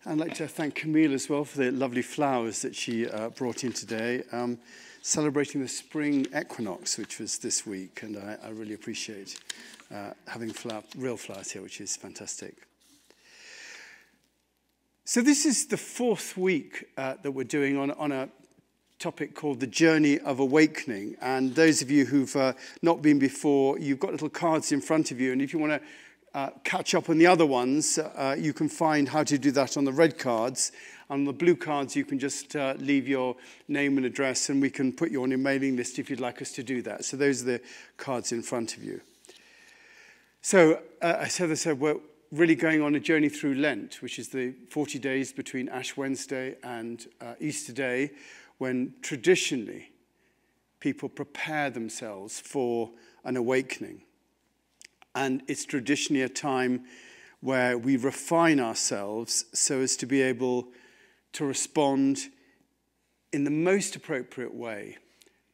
I'd like to thank Camille as well for the lovely flowers that she brought in today, celebrating the spring equinox, which was this week, and I really appreciate having real flowers here, which is fantastic. So this is the fourth week that we're doing on a topic called the Journey of Awakening. And those of you who've not been before, you've got little cards in front of you, and if you want to catch up on the other ones, you can find how to do that on the red cards. On the blue cards, you can just leave your name and address, and we can put you on your mailing list if you'd like us to do that. So those are the cards in front of you. So as Heather said, we're really going on a journey through Lent, which is the 40 days between Ash Wednesday and Easter Day, when traditionally people prepare themselves for an awakening. And it's traditionally a time where we refine ourselves so as to be able to respond in the most appropriate way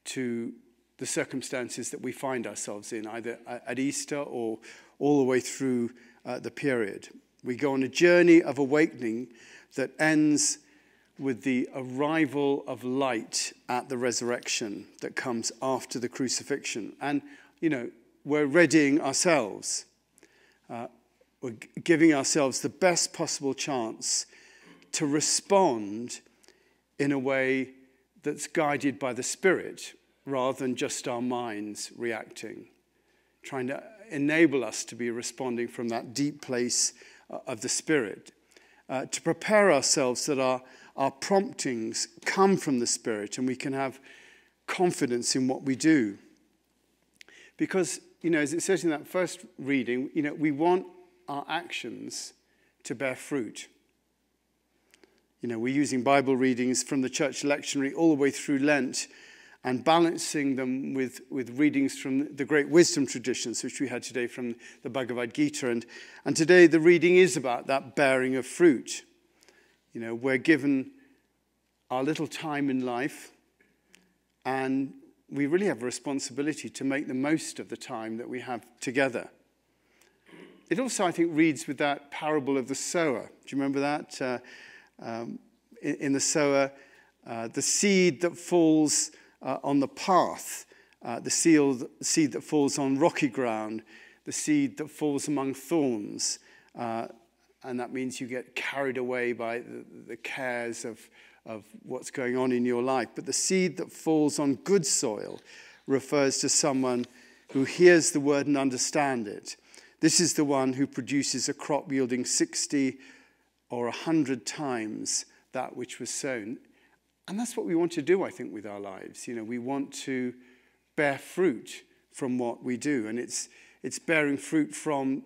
to the circumstances that we find ourselves in, either at Easter or all the way through the period. We go on a journey of awakening that ends with the arrival of light at the resurrection that comes after the crucifixion. And, we're readying ourselves. We're giving ourselves the best possible chance to respond in a way that's guided by the Spirit rather than just our minds reacting, trying to enable us to be responding from that deep place of the Spirit, to prepare ourselves that our promptings come from the Spirit and we can have confidence in what we do. Because, as it says in that first reading, we want our actions to bear fruit. We're using Bible readings from the church lectionary all the way through Lent and balancing them with readings from the great wisdom traditions, which we had today from the Bhagavad Gita. And today the reading is about that bearing of fruit. We're given our little time in life, and we really have a responsibility to make the most of the time that we have together. It also, I think, reads with that parable of the sower. Do you remember that? In the sower, the seed that falls on the path, the seed that falls on rocky ground, the seed that falls among thorns, and that means you get carried away by the cares of what's going on in your life. But the seed that falls on good soil refers to someone who hears the word and understands it. This is the one who produces a crop yielding 60 or 100 times that which was sown. And that's what we want to do, I think, with our lives. We want to bear fruit from what we do. And it's bearing fruit from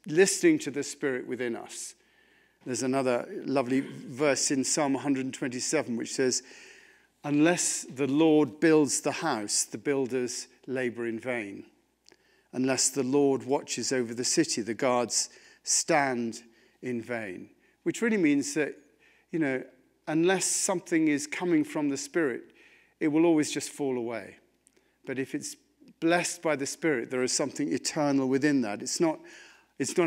listening to the Spirit within us. There's another lovely verse in Psalm 127 which says, "Unless the Lord builds the house, the builders labor in vain. Unless the Lord watches over the city, the guards stand in vain." Which really means that, unless something is coming from the Spirit, it will always just fall away. But if it's blessed by the Spirit, there is something eternal within that. It's not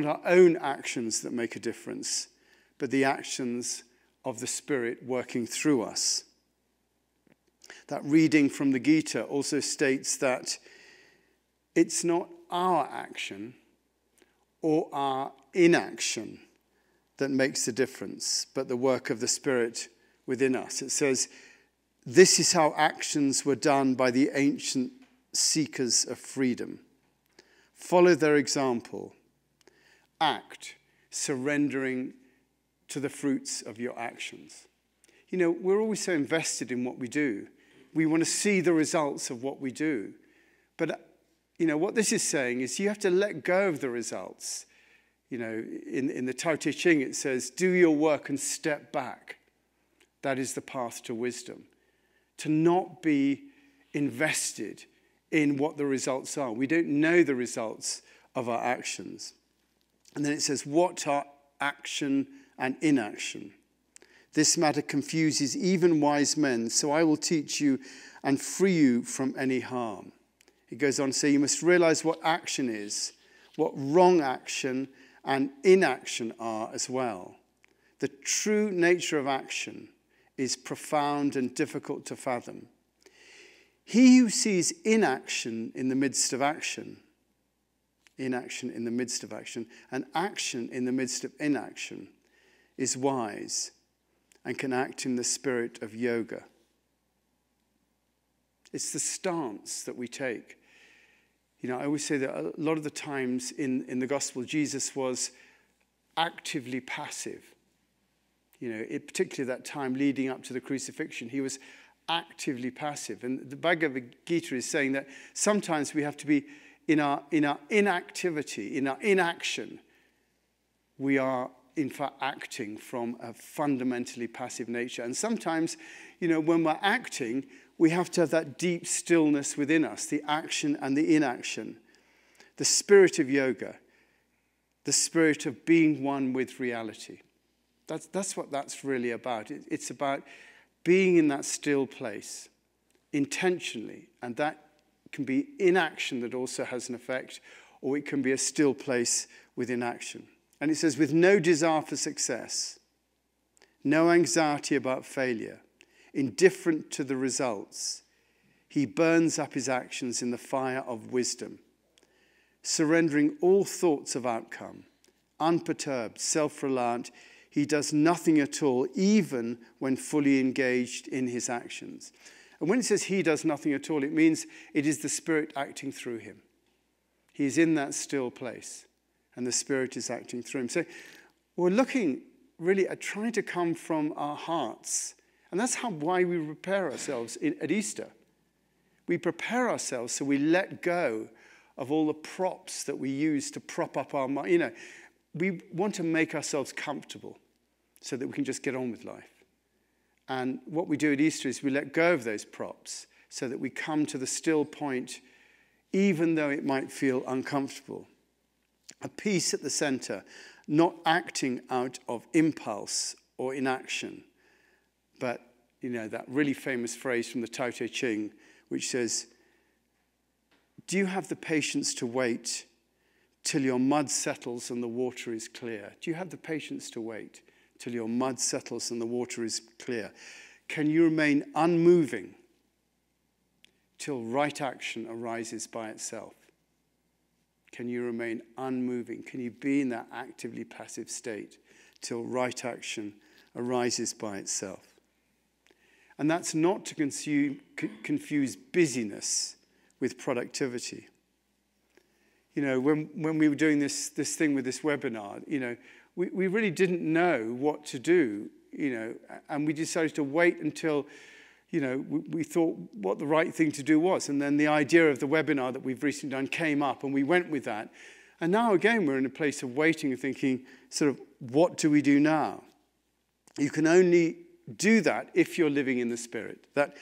our own actions that make a difference, but the actions of the Spirit working through us. That reading from the Gita also states that it's not our action or our inaction that makes the difference, but the work of the Spirit within us. It says, "This is how actions were done by the ancient seekers of freedom. Follow their example. Act, surrendering to the fruits of your actions." We're always so invested in what we do. We want to see the results of what we do. But, what this is saying is you have to let go of the results. In the Tao Te Ching, it says, do your work and step back. That is the path to wisdom. To not be invested in what the results are. We don't know the results of our actions. And then it says, what are action and inaction? This matter confuses even wise men, so I will teach you and free you from any harm. It goes on to say, you must realize what action is, what wrong action and inaction are as well. The true nature of action is profound and difficult to fathom. He who sees inaction in the midst of action, inaction in the midst of action, and action in the midst of inaction, is wise and can act in the spirit of yoga. It's the stance that we take. You know, I always say that a lot of the times in the gospel, Jesus was actively passive. You know, particularly that time leading up to the crucifixion, he was actively passive. And the Bhagavad Gita is saying that sometimes we have to be in our inactivity, in our inaction, we are in fact acting from a fundamentally passive nature. And sometimes, you know, when we're acting, we have to have that deep stillness within us, the action and the inaction, the spirit of yoga, the spirit of being one with reality. That's what that's really about. It's about being in that still place intentionally, and that can be inaction that also has an effect, or it can be a still place with inaction. And it says, with no desire for success, no anxiety about failure, indifferent to the results, he burns up his actions in the fire of wisdom, surrendering all thoughts of outcome, unperturbed, self-reliant. He does nothing at all, even when fully engaged in his actions. And when it says he does nothing at all, it means it is the Spirit acting through him. He's in that still place, and the Spirit is acting through him. So we're looking really at trying to come from our hearts. And that's why we prepare ourselves at Easter. We prepare ourselves so we let go of all the props that we use to prop up our mind. You know, we want to make ourselves comfortable so that we can just get on with life. And what we do at Easter is we let go of those props so that we come to the still point, even though it might feel uncomfortable. A peace at the center, not acting out of impulse or inaction, but, you know, that really famous phrase from the Tao Te Ching, which says, do you have the patience to wait till your mud settles and the water is clear? Do you have the patience to wait till your mud settles and the water is clear? Can you remain unmoving till right action arises by itself? Can you remain unmoving? Can you be in that actively passive state till right action arises by itself? And that's not to confuse busyness with productivity. You know, when we were doing this thing with this webinar, you know, we really didn't know what to do, you know, and we decided to wait until, you know, we thought what the right thing to do was. And then the idea of the webinar that we've recently done came up, and we went with that. And now, again, we're in a place of waiting and thinking, sort of, what do we do now? You can only do that if you're living in the Spirit. That,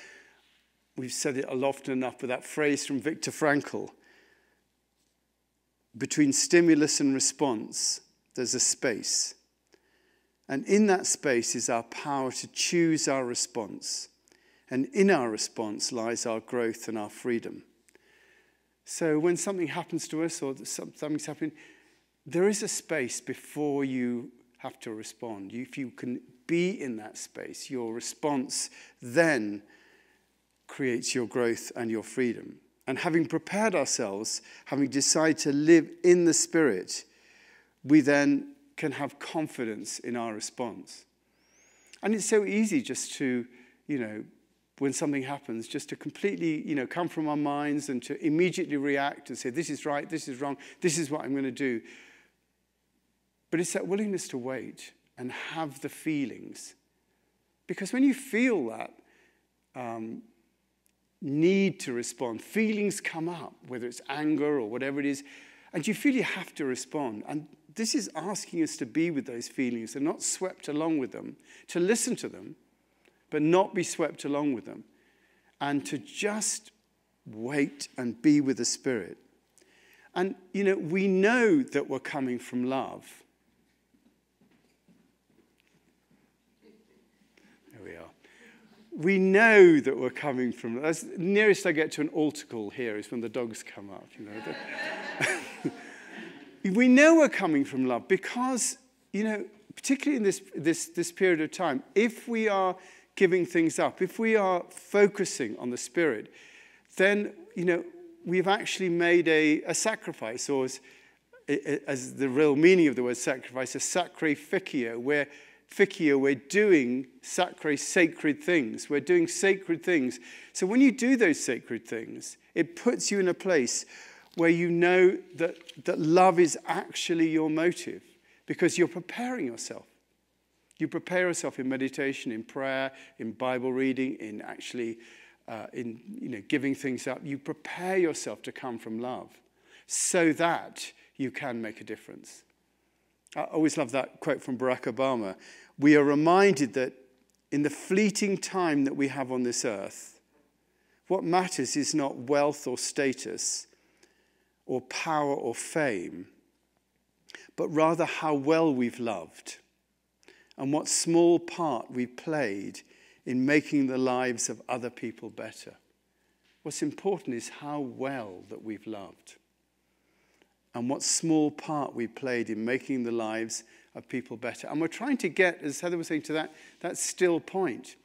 we've said it often enough, but that phrase from Viktor Frankl, between stimulus and response, there's a space. And in that space is our power to choose our response. And in our response lies our growth and our freedom. So when something happens to us or something's happening, there is a space before you have to respond. If you can be in that space, your response then creates your growth and your freedom. And having prepared ourselves, having decided to live in the Spirit, we then can have confidence in our response. And it's so easy just to, you know, when something happens, just to completely, you know, come from our minds and to immediately react and say, this is right, this is wrong, this is what I'm going to do. But it's that willingness to wait and have the feelings. Because when you feel that need to respond, feelings come up, whether it's anger or whatever it is, and you feel you have to respond. And this is asking us to be with those feelings and not swept along with them, to listen to them, but not be swept along with them, and to just wait and be with the Spirit. And, you know, we know that we're coming from love. There we are. We know that we're coming from love. That's the nearest I get to an altar call here is when the dogs come up, you know. We know we're coming from love because, you know, particularly in this period of time, if we are giving things up, if we are focusing on the Spirit, then, we've actually made a sacrifice, or as the real meaning of the word sacrifice, a sacrificio, where we're doing sacred things. We're doing sacred things. So when you do those sacred things, it puts you in a place where you know that love is actually your motive, because you're preparing yourself. You prepare yourself in meditation, in prayer, in Bible reading, in actually giving things up. You prepare yourself to come from love so that you can make a difference. I always love that quote from Barack Obama. We are reminded that in the fleeting time that we have on this earth, what matters is not wealth or status or power or fame, but rather how well we've loved and what small part we've played in making the lives of other people better. What's important is how well that we've loved and what small part we played in making the lives of people better. And we're trying to get, as Heather was saying, to that still point.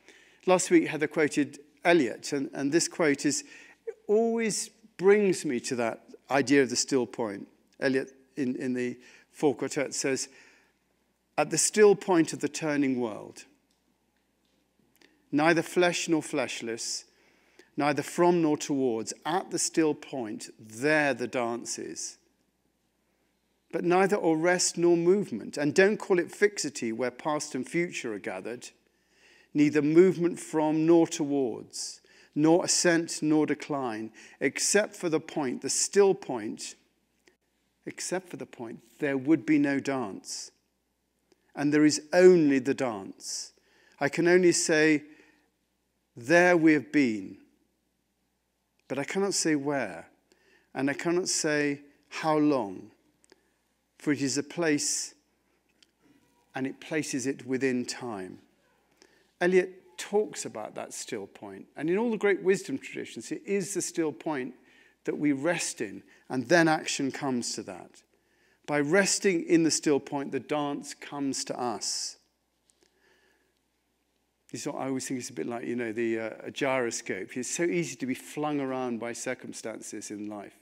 Last week, Heather quoted Eliot, and this quote always brings me to that idea of the still point. Eliot, in the Four Quartet, says, "At the still point of the turning world, neither flesh nor fleshless, neither from nor towards, at the still point, there the dance is. But neither or rest nor movement, and don't call it fixity where past and future are gathered, neither movement from nor towards, nor ascent nor decline, except for the point, the still point, except for the point, there would be no dance. And there is only the dance. I can only say, there we have been, but I cannot say where, and I cannot say how long, for it is a place, and it places it within time." Eliot talks about that still point, and in all the great wisdom traditions, it is the still point that we rest in, and then action comes to that. By resting in the still point, the dance comes to us. I always think it's a bit like, a gyroscope. It's so easy to be flung around by circumstances in life.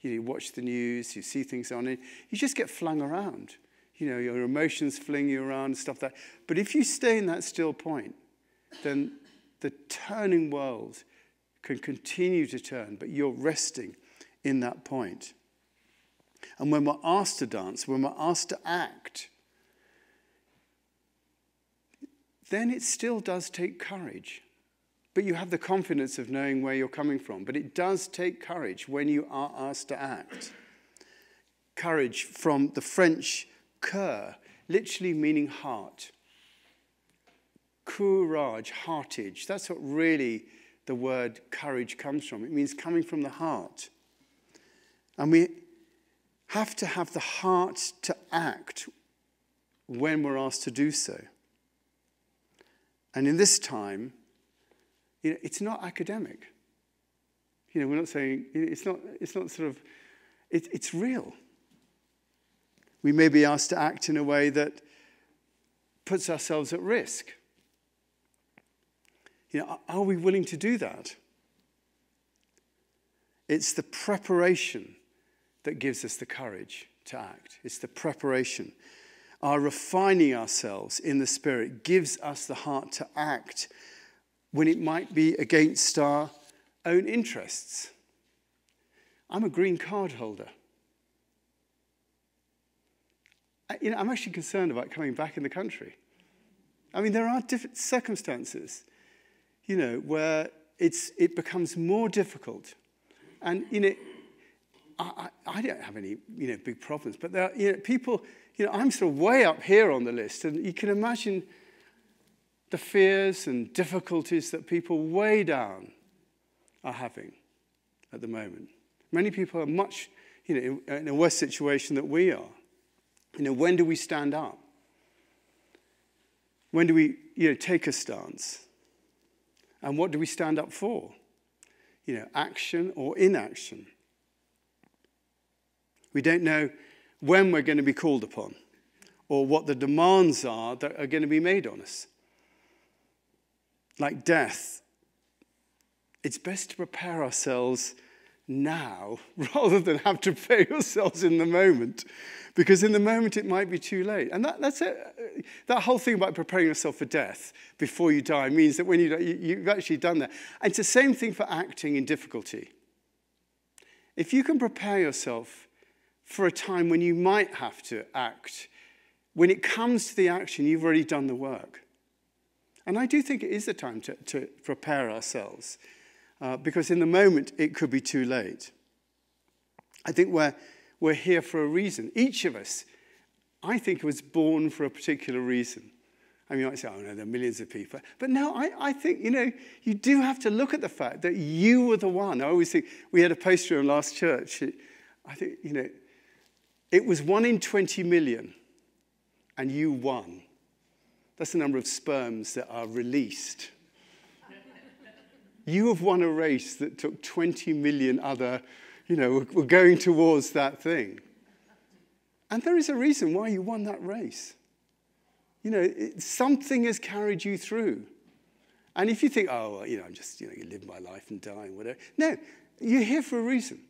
You watch the news, you see things on it, you just get flung around. Your emotions fling you around and stuff like that. But if you stay in that still point, then the turning world can continue to turn, but you're resting in that point. And when we're asked to dance, when we're asked to act, then it still does take courage. But you have the confidence of knowing where you're coming from. But it does take courage when you are asked to act. Courage from the French cœur, literally meaning heart. Courage, heartage. That's what really the word courage comes from. It means coming from the heart. And we have to have the heart to act when we're asked to do so. And in this time, it's not academic. We're not saying, it's not sort of, it's real. We may be asked to act in a way that puts ourselves at risk. Are we willing to do that? It's the preparation that gives us the courage to act. It's the preparation. Our refining ourselves in the Spirit gives us the heart to act when it might be against our own interests. I'm a green card holder. I'm actually concerned about coming back in the country. There are different circumstances, where it becomes more difficult. And, I don't have any, big problems, but there are, people, I'm sort of way up here on the list, and you can imagine the fears and difficulties that people way down are having at the moment. Many people are much, in a worse situation than we are. When do we stand up? When do we, take a stance? And what do we stand up for? Action or inaction? We don't know when we're going to be called upon or what the demands are that are going to be made on us. Like death, it's best to prepare ourselves now rather than have to prepare yourselves in the moment, because in the moment it might be too late. And that's it. That whole thing about preparing yourself for death before you die means that when you die, you've actually done that. And it's the same thing for acting in difficulty. If you can prepare yourself for a time when you might have to act, when it comes to the action, you've already done the work. And I do think it is the time to prepare ourselves, because in the moment it could be too late. I think we're here for a reason. Each of us, I think, was born for a particular reason. I mean, you might say, oh no, there are millions of people. But no, I think, you do have to look at the fact that you were the one. I always think, we had a poster in last church. I think, it was 1 in 20 million, and you won. That's the number of sperms that are released. You have won a race that took 20 million other, were going towards that thing. And there is a reason why you won that race. Something has carried you through. And if you think, oh, well, I'm just, you live my life and die and whatever. No, you're here for a reason.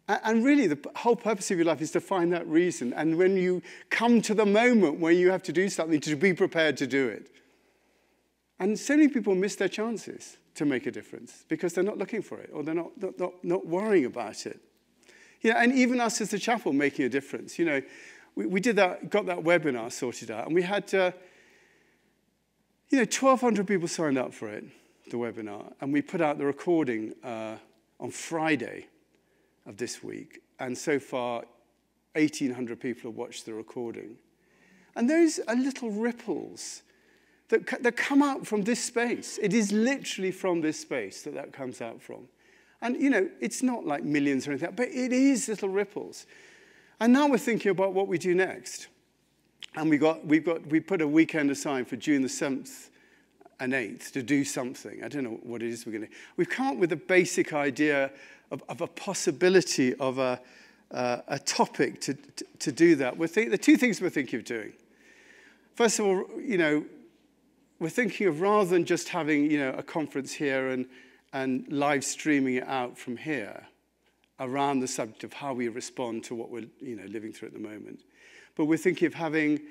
And really, the whole purpose of your life is to find that reason. And when you come to the moment when you have to do something, to be prepared to do it. And so many people miss their chances to make a difference because they're not looking for it, or they're not worrying about it. And even us as the chapel making a difference. We did that, got that webinar sorted out, and we had 1,200 people signed up for it, the webinar, and we put out the recording on Friday of this week, and so far 1,800 people have watched the recording. And those are little ripples that come out from this space. It is literally from this space that comes out from. And, it's not like millions or anything, but it is little ripples. And now we're thinking about what we do next. And we put a weekend aside for June the 7th and 8th to do something. I don't know what it is we're going to do. We've come up with a basic idea of a possibility of a topic to do that. The two things we're thinking of doing. First of all, we're thinking of, rather than just having, a conference here and live streaming it out from here around the subject of how we respond to what we're, living through at the moment. But we're thinking of having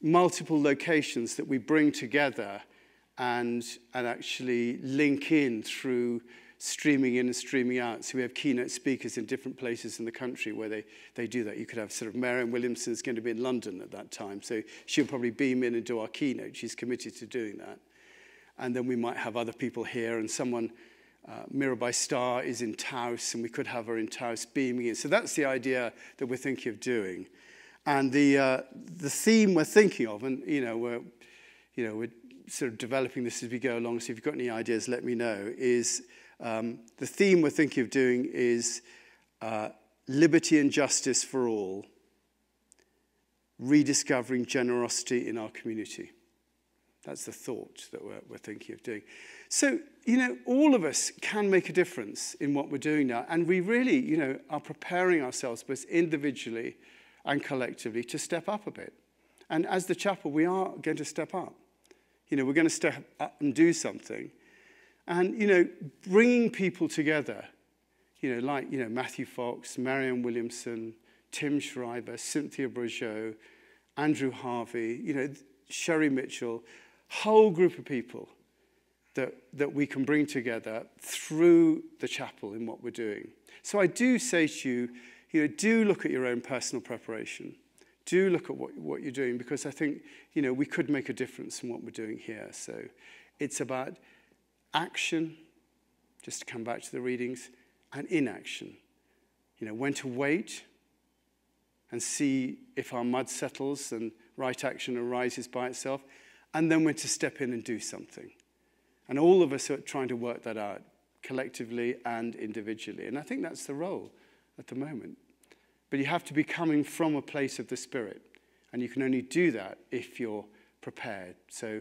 multiple locations that we bring together and actually link in through streaming in and streaming out. So we have keynote speakers in different places in the country where they do that. You could have sort of Marianne Williamson's going to be in London at that time, so she'll probably beam in and do our keynote. She's committed to doing that. And then we might have other people here, and someone, Mirabai Starr is in Taos, and we could have her in Taos beaming in. So that's the idea that we're thinking of doing. And the theme we're thinking of, and we're sort of developing this as we go along, so if you've got any ideas, let me know, is the theme we're thinking of doing is liberty and justice for all, rediscovering generosity in our community. That's the thought that we're thinking of doing. So, all of us can make a difference in what we're doing now. And we really, are preparing ourselves both individually and collectively to step up a bit. And as the chapel, we are going to step up. We're going to step up and do something. And, bringing people together, like, Matthew Fox, Marianne Williamson, Tim Schreiber, Cynthia Brageau, Andrew Harvey, Sherry Mitchell, whole group of people that we can bring together through the chapel in what we're doing. So I do say to you, do look at your own personal preparation. Do look at what you're doing, because I think, we could make a difference in what we're doing here. So it's about action, just to come back to the readings, and inaction. When to wait and see if our mud settles and right action arises by itself, and then when to step in and do something. And all of us are trying to work that out, collectively and individually. And I think that's the role at the moment. But you have to be coming from a place of the Spirit. And you can only do that if you're prepared. So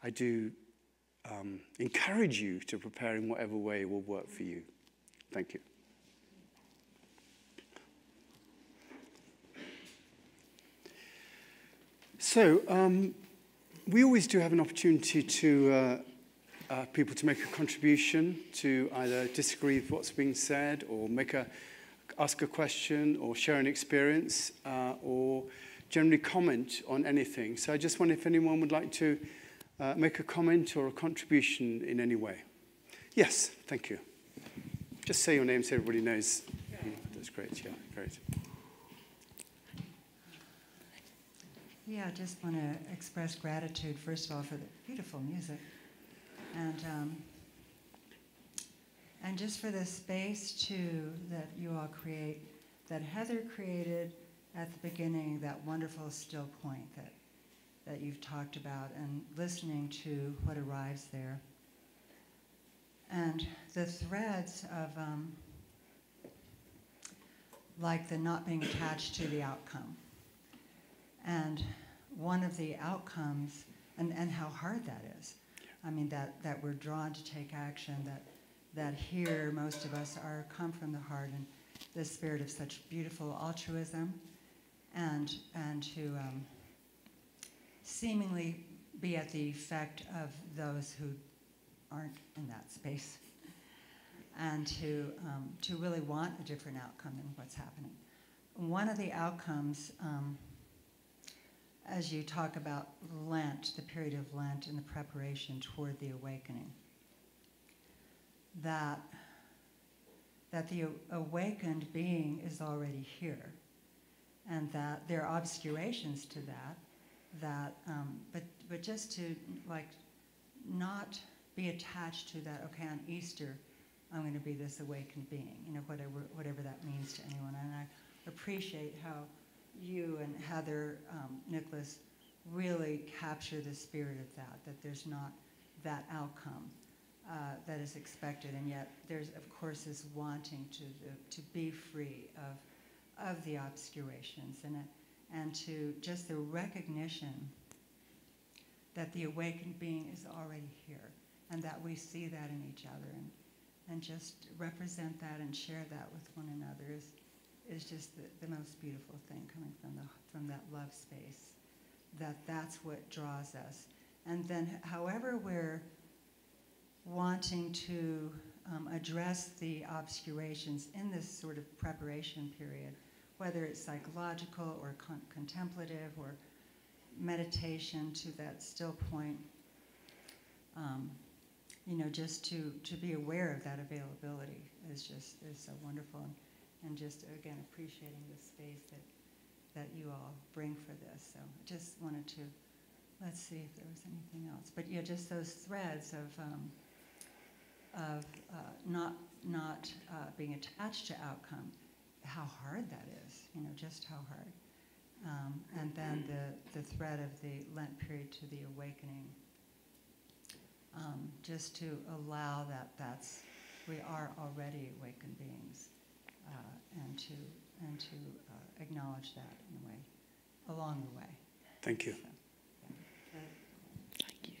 I do encourage you to prepare in whatever way will work for you. Thank you. So, we always do have an opportunity to people to make a contribution, to either disagree with what's being said, or ask a question, or share an experience, or generally comment on anything. So I just wonder if anyone would like to make a comment or a contribution in any way. Yes, thank you. Just say your name so everybody knows. Yeah. That's great, yeah, great. Yeah, I just want to express gratitude, first of all, for the beautiful music. And just for the space, too, that you all create, that Heather created at the beginning, that wonderful still point that you've talked about, and listening to what arrives there. And the threads of, like the not being attached to the outcome. And one of the outcomes, and how hard that is. I mean, that we're drawn to take action, that here most of us come from the heart and the spirit of such beautiful altruism, and to seemingly be at the effect of those who aren't in that space, and to really want a different outcome than what's happening. One of the outcomes, as you talk about Lent, the period of Lent and the preparation toward the awakening, that the awakened being is already here, and that there are obscurations to that, but just to like not be attached to that. Okay, on Easter, I'm going to be this awakened being, whatever that means to anyone. And I appreciate how you and Heather, Nicholas, really capture the spirit of that there's not that outcome that is expected, and yet there's, of course, this wanting to be free of the obscurations, and to just the recognition that the awakened being is already here, and that we see that in each other, and just represent that and share that with one another is just the most beautiful thing coming from that love space. That's what draws us. And then however we're wanting to address the obscurations in this sort of preparation period, whether it's psychological or contemplative or meditation to that still point, just to be aware of that availability is so wonderful. And just, again, appreciating the space that you all bring for this. So I just wanted to, let's see if there was anything else. But yeah, just those threads of not being attached to outcome, how hard that is, just how hard. And then the thread of the Lent period to the awakening, just to allow we are already awakened beings. And to acknowledge that in a way, along the way. Thank you. So, yeah. Thank you.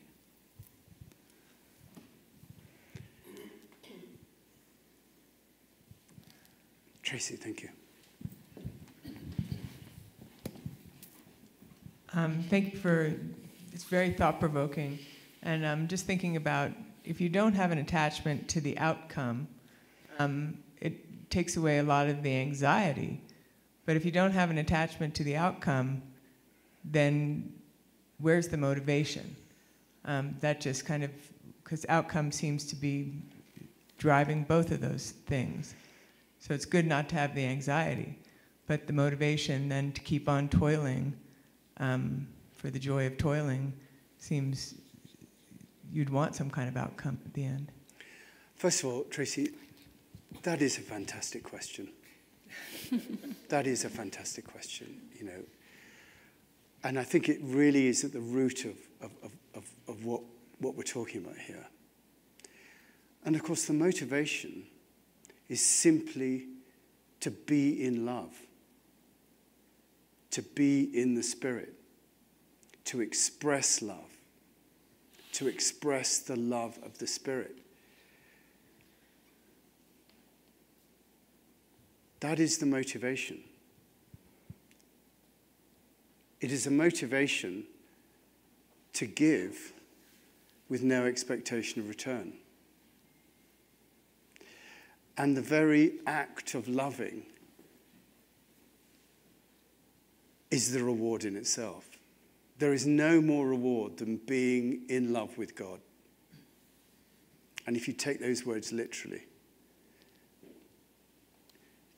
Tracy, thank you. Thank you for, it's very thought-provoking. And I'm just thinking about, if you don't have an attachment to the outcome, it takes away a lot of the anxiety. But if you don't have an attachment to the outcome, then where's the motivation? That just kind of, because outcome seems to be driving both of those things. So it's good not to have the anxiety, but the motivation then to keep on toiling for the joy of toiling seems you'd want some kind of outcome at the end. First of all, Tracy, that is a fantastic question. That is a fantastic question, And I think it really is at the root of what we're talking about here. And of course, the motivation is simply to be in love, to be in the Spirit, to express love, to express the love of the Spirit. That is the motivation. It is a motivation to give with no expectation of return. And the very act of loving is the reward in itself. There is no more reward than being in love with God. And if you take those words literally,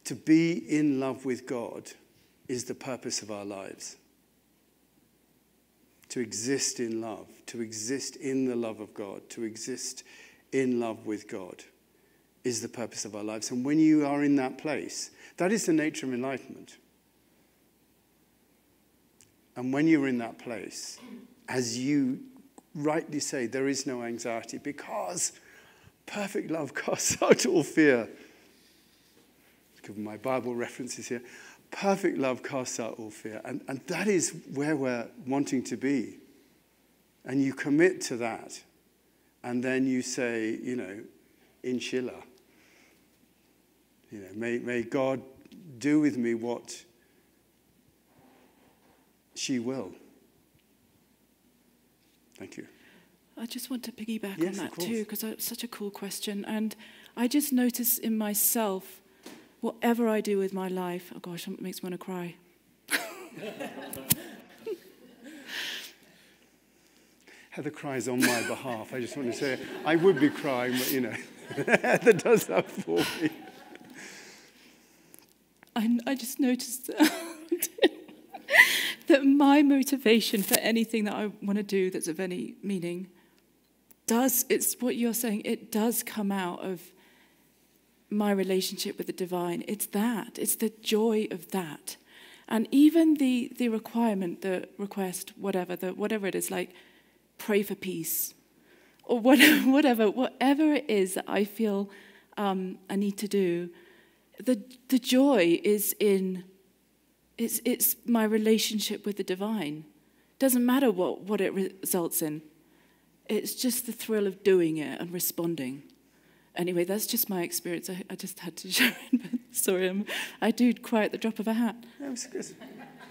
to be in love with God is the purpose of our lives. To exist in love, to exist in the love of God, to exist in love with God is the purpose of our lives. And when you are in that place, that is the nature of enlightenment. And when you're in that place, as you rightly say, there is no anxiety because perfect love casts out all fear. Give my Bible references here. Perfect love casts out all fear. And that is where we're wanting to be. And you commit to that. And then you say, Inshallah. May God do with me what she will. Thank you. I just want to piggyback Yes, on of that course. too, because it's such a cool question. And I just notice in myself, whatever I do with my life, oh gosh, it makes me want to cry. Heather cries on my behalf. I just want to say, I would be crying, but Heather does that for me. I just noticed that my motivation for anything that I want to do that's of any meaning it's what you're saying, it does come out of my relationship with the divine. It's the joy of that. And even the requirement, the request, whatever it is, like pray for peace, or whatever it is that I feel I need to do, the joy is in, it's my relationship with the divine. Doesn't matter what it results in. It's just the thrill of doing it and responding. Anyway, that's just my experience. I just had to share it. But sorry, I do cry at the drop of a hat. No,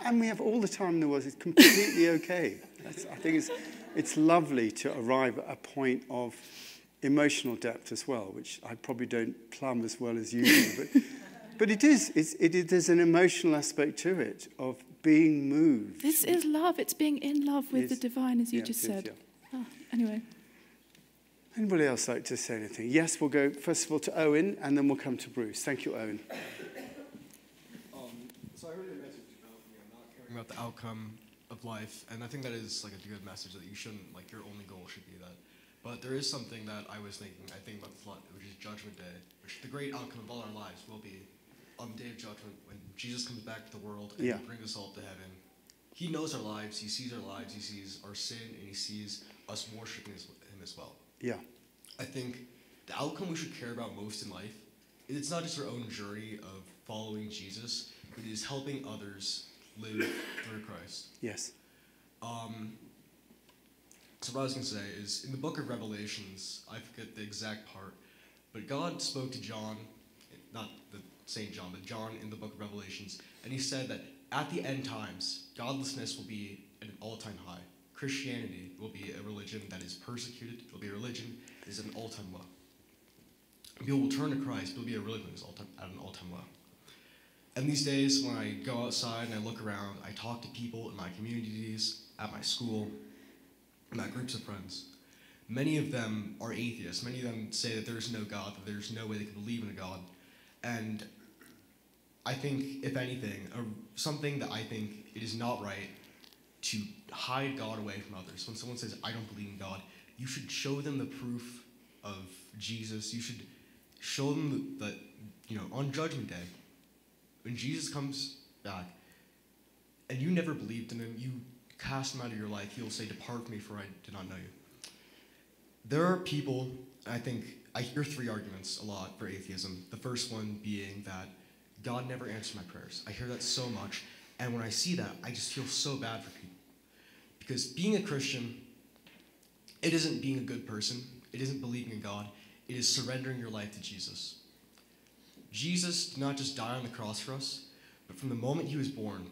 and we have all the time in the world. It's completely okay. I think it's lovely to arrive at a point of emotional depth as well, which I probably don't plumb as well as you do. But it is. There's an emotional aspect to it of being moved. This is love. It's being in love with the divine, as you just said. Yeah. Oh, anyway. Anybody else like to say anything? Yes, we'll go first of all to Owen, and then we'll come to Bruce. Thank you, Owen. So I heard your message about not caring about the outcome of life, and I think that is like a good message that you shouldn't, like your only goal should be that. But there is something that I was thinking, I think about the flood, which is Judgment Day, which the great outcome of all our lives will be on the Day of Judgment when Jesus comes back to the world and brings us all to heaven. He knows our lives, he sees our lives, he sees our sin, and he sees us worshiping him as well. Yeah. I think the outcome we should care about most in life, it's not just our own journey of following Jesus, but it is helping others live through Christ. Yes. So what I was going to say is, in the book of Revelations, I forget the exact part, but God spoke to John, not the St. John, but John in the book of Revelations, and he said that at the end times, godlessness will be at an all-time high. Christianity will be a religion that is persecuted. It will be a religion that is at an all-time low. People will turn to Christ. It will be a religion that is at an all-time low. And these days, when I go outside and I look around, I talk to people in my communities, at my school, my groups of friends. Many of them are atheists. Many of them say that there is no God, that there's no way they can believe in a God. And I think, if anything, something that I think it is not right to hide God away from others. When someone says, I don't believe in God, you should show them the proof of Jesus. You should show them that, on Judgment Day, when Jesus comes back, and you never believed in him, you cast him out of your life, he will say, depart from me, for I did not know you. There are people, I think, I hear three arguments a lot for atheism. The first one being that God never answered my prayers. I hear that so much, and when I see that, I just feel so bad for people. Because being a Christian, it isn't being a good person, it isn't believing in God, it is surrendering your life to Jesus. Jesus did not just die on the cross for us, but from the moment he was born,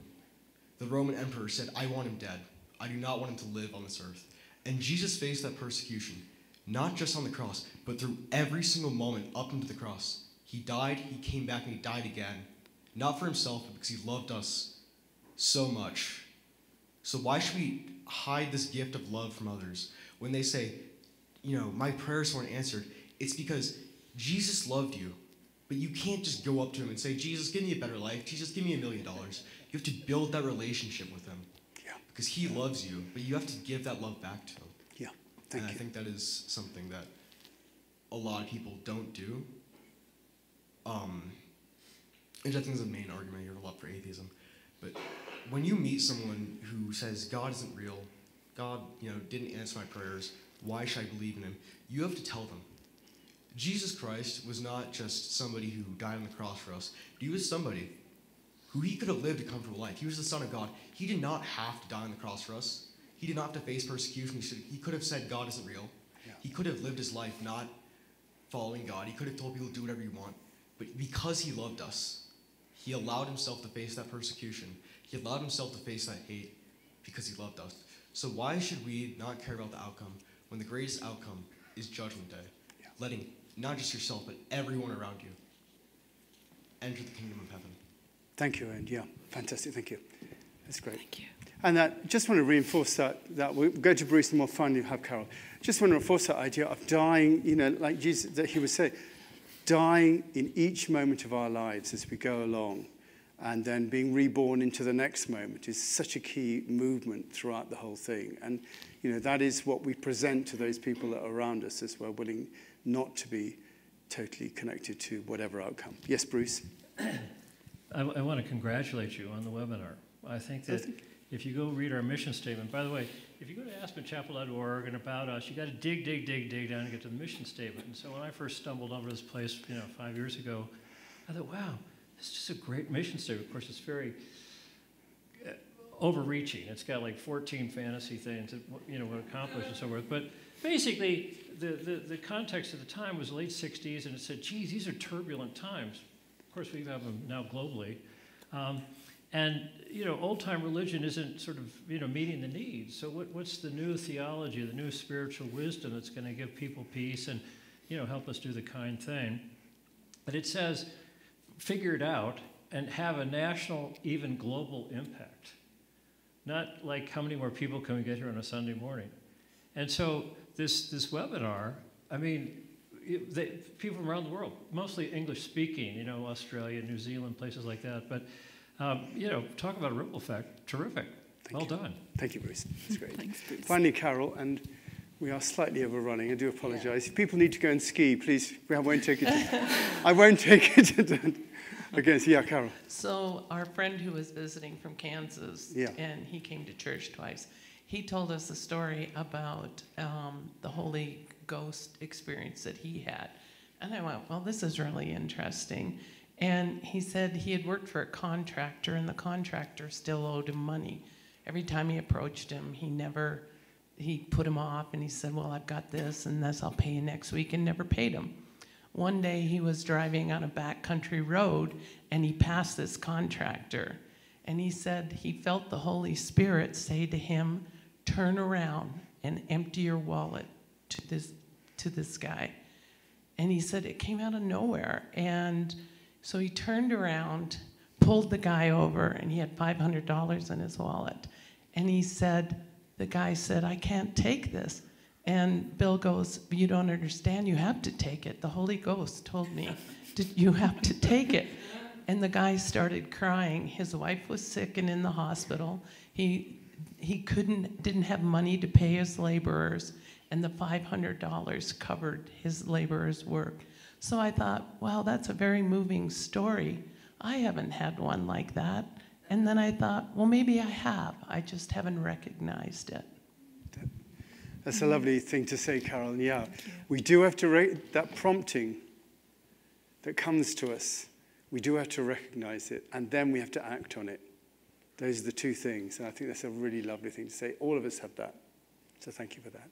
The Roman emperor said, I want him dead. I do not want him to live on this earth. And Jesus faced that persecution, not just on the cross, but through every single moment up into the cross. He died, he came back, and he died again. Not for himself, but because he loved us so much. So why should we hide this gift of love from others? When they say, my prayers weren't answered, it's because Jesus loved you. But you can't just go up to him and say, Jesus, give me a better life. Jesus, give me $1 million. You have to build that relationship with him. Yeah. Because he loves you, but you have to give that love back to him. Yeah, thank you. I think that is something that a lot of people don't do. And I think is the main argument here a lot for atheism. But when you meet someone who says God isn't real, God, didn't answer my prayers, why should I believe in him? You have to tell them. Jesus Christ was not just somebody who died on the cross for us. He was somebody who he could have lived a comfortable life. He was the Son of God. He did not have to die on the cross for us. He did not have to face persecution. He could have said God isn't real. Yeah. He could have lived his life not following God. He could have told people to do whatever you want. But because he loved us, he allowed himself to face that persecution. He allowed himself to face that hate because he loved us. So why should we not care about the outcome when the greatest outcome is Judgment Day? Yeah. Letting not just yourself, but everyone around you enter the kingdom of heaven. Thank you, and yeah, fantastic, thank you. That's great. Thank you. And just want to reinforce that we'll go to Bruce and we'll finally have Carol. Just want to reinforce that idea of dying, like Jesus, that he would say, dying in each moment of our lives as we go along, and then being reborn into the next moment is such a key movement throughout the whole thing. And, that is what we present to those people that are around us as we're willing not to be totally connected to whatever outcome. Yes, Bruce? I want to congratulate you on the webinar. I think that if you go read our mission statement, by the way, if you go to aspenchapel.org and About Us, you got to dig down to get to the mission statement. And so when I first stumbled over this place, 5 years ago, I thought, wow, this is just a great mission statement. Of course, it's very overreaching. It's got like 14 fantasy things that what accomplished and so forth. But basically, the context at the time was late 60s, and it said, geez, these are turbulent times. Of course, we have them now globally. And, old-time religion isn't sort of, meeting the needs. So what's the new theology, the new spiritual wisdom that's going to give people peace and, help us do the kind thing? But it says, figure it out and have a national, even global impact. Not like how many more people can we get here on a Sunday morning. And so this webinar, people from around the world, mostly English-speaking, Australia, New Zealand, places like that. But, talk about a ripple effect. Terrific. Well done. Thank you, Bruce. That's great. Thanks, Bruce. Finally, Carol, and we are slightly overrunning. I do apologize. If people need to go and ski, please, I won't take it. I won't take it against. Yeah, Carol. So our friend who was visiting from Kansas, and he came to church twice, he told us a story about the Holy Ghost experience that he had. And I went, well, this is really interesting. And he said he had worked for a contractor, and the contractor still owed him money. Every time he approached him, he put him off, and he said, well, I've got this and this, I'll pay you next week, and never paid him. One day he was driving on a backcountry road, and he passed this contractor. And he said he felt the Holy Spirit say to him, turn around and empty your wallet to this guy. And he said it came out of nowhere. And so he turned around, pulled the guy over, and he had $500 in his wallet. And the guy said, I can't take this. And Bill goes, you don't understand, you have to take it. The Holy Ghost told me, you have to take it. And the guy started crying. His wife was sick and in the hospital. He didn't have money to pay his laborers, and the $500 covered his laborers' work. So I thought, wow, that's a very moving story. I haven't had one like that. And then I thought, well, maybe I have. I just haven't recognized it. That's a lovely thing to say, Carol. Yeah, we do have to, that prompting that comes to us, we do have to recognize it, and then we have to act on it. Those are the two things, and I think that's a really lovely thing to say. All of us have that, so thank you for that.